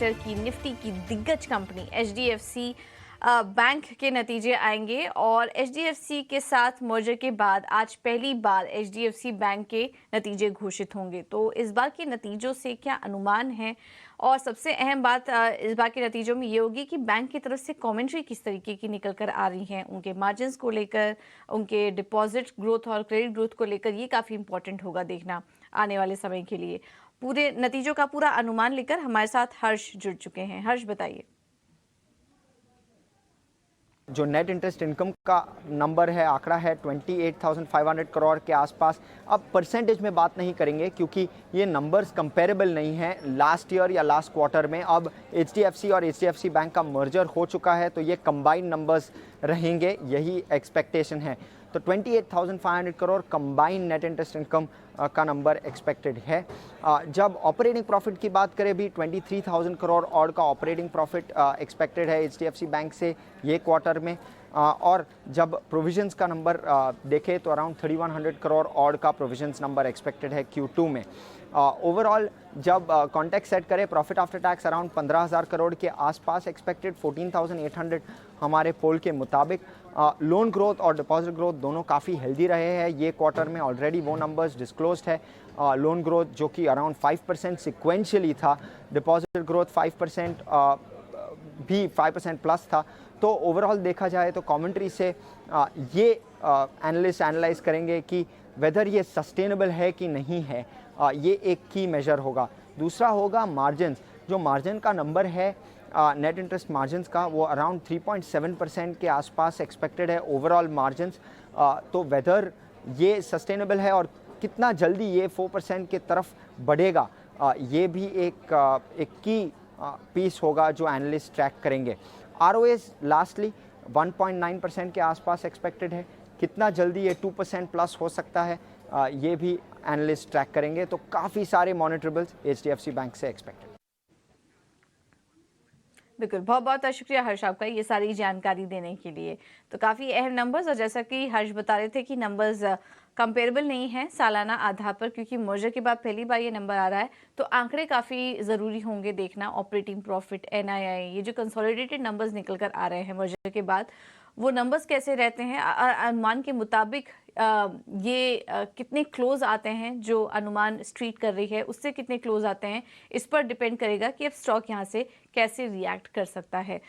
की निफ्टी की दिग्गज कंपनी एचडीएफसी बैंक के नतीजे आएंगे और एचडीएफसी के साथ मर्जर के बाद आज पहली बार एचडीएफसी बैंक के नतीजे घोषित होंगे। तो इस बार के नतीजों से क्या अनुमान है और सबसे अहम बात इस बार के नतीजों में ये होगी कि बैंक की तरफ से कमेंट्री किस तरीके की निकल कर आ रही है, उनके मार्जिन्स को लेकर, उनके डिपॉजिट ग्रोथ और क्रेडिट ग्रोथ को लेकर। ये काफ़ी इंपॉर्टेंट होगा देखना आने वाले समय के लिए। पूरे नतीजों का पूरा अनुमान लेकर हमारे साथ हर्ष जुड़ चुके हैं। हर्ष, बताइए। जो नेट इंटरेस्ट इनकम का नंबर है, आंकड़ा है 28,500 करोड़ के आसपास। अब परसेंटेज में बात नहीं करेंगे क्योंकि ये नंबर्स कंपेरेबल नहीं हैं लास्ट ईयर या लास्ट क्वार्टर में। अब एचडीएफसी और एचडीएफसी बैंक का मर्जर हो चुका है तो ये कंबाइंड नंबर्स रहेंगे, यही एक्सपेक्टेशन है। तो 28,500 crore combined net interest income का नंबर एक्सपेक्टेड है। जब ऑपरेटिंग प्रॉफिट की बात करें भी 23,000 करोड़ और का ऑपरेटिंग प्रॉफिट एक्सपेक्टेड है एचडीएफसी बैंक से ये क्वार्टर में। और जब प्रोविजंस का नंबर देखें तो अराउंड 3100 करोड़ और का प्रोविजंस नंबर एक्सपेक्टेड है Q2 में। ओवरऑल जब कॉन्टेक्स्ट सेट करें, profit after tax around 15,000 crore के आसपास एक्सपेक्टेड, 14,800 हमारे पोल के मुताबिक। लोन ग्रोथ और डिपॉजिट ग्रोथ दोनों काफ़ी हेल्दी रहे हैं ये क्वार्टर में, ऑलरेडी वो नंबर्स डिस्क्लोज्ड है। लोन ग्रोथ जो कि अराउंड 5% सिक्वेंशियली था, डिपॉजिट ग्रोथ 5% भी 5% प्लस था। तो ओवरऑल देखा जाए तो कमेंट्री से ये एनालिस्ट एनालाइज करेंगे कि वेदर ये सस्टेनेबल है कि नहीं है। ये एक की मेजर होगा। दूसरा होगा मार्जिन्स। जो मार्जिन का नंबर है नेट इंटरेस्ट मार्जिन्स का, वो अराउंड 3.7% के आसपास एक्सपेक्टेड है ओवरऑल मार्जिन्स। तो वेदर ये सस्टेनेबल है और कितना जल्दी ये 4% के तरफ बढ़ेगा, ये भी एक की पीस होगा जो एनालिस्ट ट्रैक करेंगे। आरओएस लास्टली 1.9% के आसपास एक्सपेक्टेड है। कितना जल्दी ये 2% प्लस हो सकता है, ये भी एनालिस्ट ट्रैक करेंगे। तो काफ़ी सारे मॉनिटरेबल्स एचडीएफसी बैंक से एक्सपेक्टेड। बिल्कुल, बहुत बहुत शुक्रिया हर्ष आपका ये सारी जानकारी देने के लिए। तो काफ़ी अहम नंबर्स, और जैसा कि हर्ष बता रहे थे कि नंबर्स कंपेरेबल नहीं है सालाना आधार पर, क्योंकि मर्जर के बाद पहली बार ये नंबर आ रहा है। तो आंकड़े काफ़ी ज़रूरी होंगे देखना, ऑपरेटिंग प्रॉफिट, एनआईआई, ये जो कंसोलिडेटेड नंबर्स निकल कर आ रहे हैं मर्जर के बाद, वो नंबर्स कैसे रहते हैं अनुमान के मुताबिक। ये कितने क्लोज आते हैं, जो अनुमान स्ट्रीट कर रही है उससे कितने क्लोज आते हैं, इस पर डिपेंड करेगा कि अब स्टॉक यहाँ से कैसे रिएक्ट कर सकता है।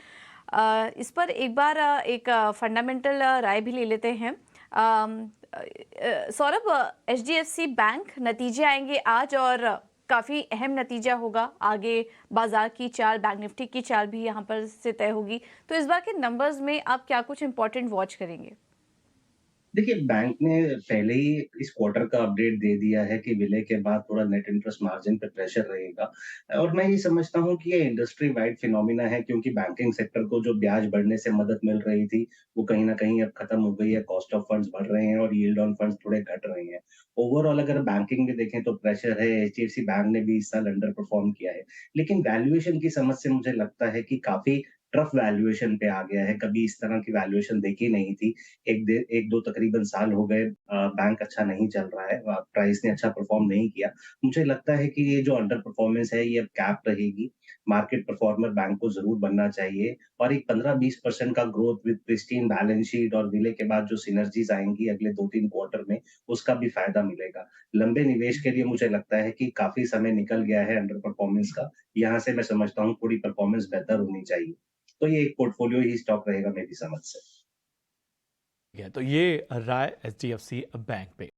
इस पर एक बार एक फंडामेंटल राय भी ले लेते हैं। सौरभ, एचडीएफसी बैंक नतीजे आएंगे आज और काफ़ी अहम नतीजा होगा। आगे बाजार की चाल, बैंक निफ्टी की चाल भी यहाँ पर से तय होगी। तो इस बार के नंबर्स में आप क्या कुछ इंपॉर्टेंट वॉच करेंगे? देखिए, बैंक ने पहले ही इस क्वार्टर का अपडेट दे दिया है कि विलय के बाद थोड़ा नेट इंटरेस्ट मार्जिन पे प्रेशर रहेगा। और मैं ये समझता हूँ कि ये इंडस्ट्री वाइड फिनोमिना है, क्योंकि बैंकिंग सेक्टर को जो ब्याज बढ़ने से मदद मिल रही थी, वो कहीं न कहीं अब खत्म हो गई है। कॉस्ट ऑफ फंड्स बढ़ रहे हैं और यील्ड ऑन फंड्स थोड़े घट रहे हैं। ओवरऑल अगर बैंकिंग में देखें तो प्रेशर है, एचडीएफसी बैंक ने भी इस साल अंडर परफॉर्म किया है। लेकिन वैल्यूएशन की समझ से मुझे लगता है कि काफ़ी ट्रफ वैल्यूएशन पे आ गया है। कभी इस तरह की वैल्यूएशन देखी नहीं थी। 1-2 तकरीबन साल हो गए, बैंक अच्छा नहीं चल रहा है, प्राइस ने अच्छा परफ़ॉर्म नहीं किया। मुझे लगता है कि ये जो अंडर परफ़ॉर्मेंस है, ये अब कैप रहेगी। मार्केट परफ़ॉर्मर बैंक को ज़रूर बनना चाहिए और एक 15-20% का growth with pristine balance sheet और विलय के बाद जो सिनर्जीज़ आएँगी अगले 2-3 क्वार्टर में, उसका भी फ़ायदा मिलेगा। लंबे निवेश के लिए मुझे लगता है कि काफ़ी समय निकल गया है अंडर परफ़ॉर्मेंस का। यहाँ से मैं समझता हूँ थोड़ी परफ़ॉर्मेंस बेहतर होनी चाहिए। तो ये एक पोर्टफ़ोलियो ही स्टॉक रहेगा मेरी समझ से। है तो ये राय एचडीएफसी बैंक पे।